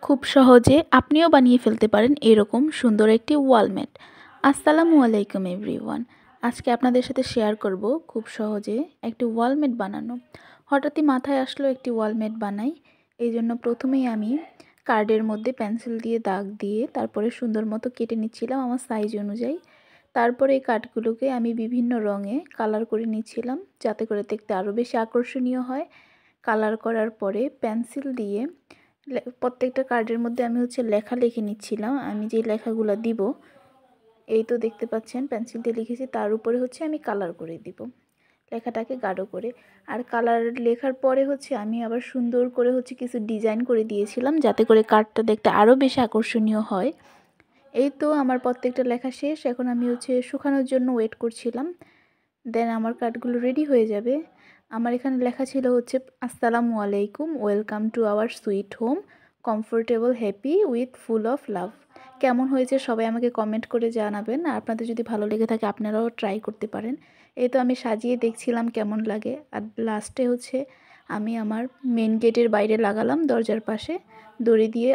খুব সহজে আপনিও বানিয়ে ফেলতে পারেন এরকম সুন্দর একটি ওয়ালমেট। আসসালামু আলাইকুম এভরিওয়ান। আজকে আপনাদের সাথে শেয়ার করব খুব সহজে একটি ওয়ালমেট বানানো। হঠাৎই মাথায় আসলো একটি ওয়ালমেট বানাই। এই জন্য প্রথমেই আমি কার্ডের মধ্যে পেন্সিল দিয়ে দাগ দিয়ে তারপরে সুন্দর মতো কেটে নিচ্ছিলাম আমার সাইজ অনুযায়ী। তারপরে এই কার্ডগুলোকে আমি বিভিন্ন রঙে কালার করে নিচ্ছিলাম যাতে করে দেখতে আরও বেশি আকর্ষণীয় হয়। কালার করার পরে পেন্সিল দিয়ে প্রত্যেকটা কার্ডের মধ্যে আমি লেখা লিখে নিচ্ছিলাম। আমি যে লেখাগুলো দিব এই তো দেখতে পাচ্ছেন পেন্সিল দিয়ে লিখেছি, তার উপরে আমি কালার করে দিব লেখাটাকে গাঢ় করে। আর কালার লেখার পরে আমি আবার সুন্দর করে কিছু ডিজাইন করে দিয়েছিলাম যাতে করে কার্ডটা দেখতে আরও বেশি আকর্ষণীয় হয়। এই তো আমার প্রত্যেকটা লেখা শেষ। এখন আমি শুকানোর জন্য ওয়েট করছিলাম। দেন আমার কার্ডগুলো রেডি হয়ে যাবে। আমার এখানে লেখা ছিল আসসালামু আলাইকুম, welcome to our sweet home, comfortable happy with full of love. কেমন হয়েছে সবাই আমাকে কমেন্ট করে জানাবেন। আর আপনাদের যদি ভালো লেগে থাকে আপনারাও ট্রাই করতে পারেন। এই তো আমি সাজিয়ে দেখছিলাম কেমন লাগে। আর লাস্টে আমি আমার মেন গেটের বাইরে লাগালাম, দরজার পাশে দড়ি দিয়ে।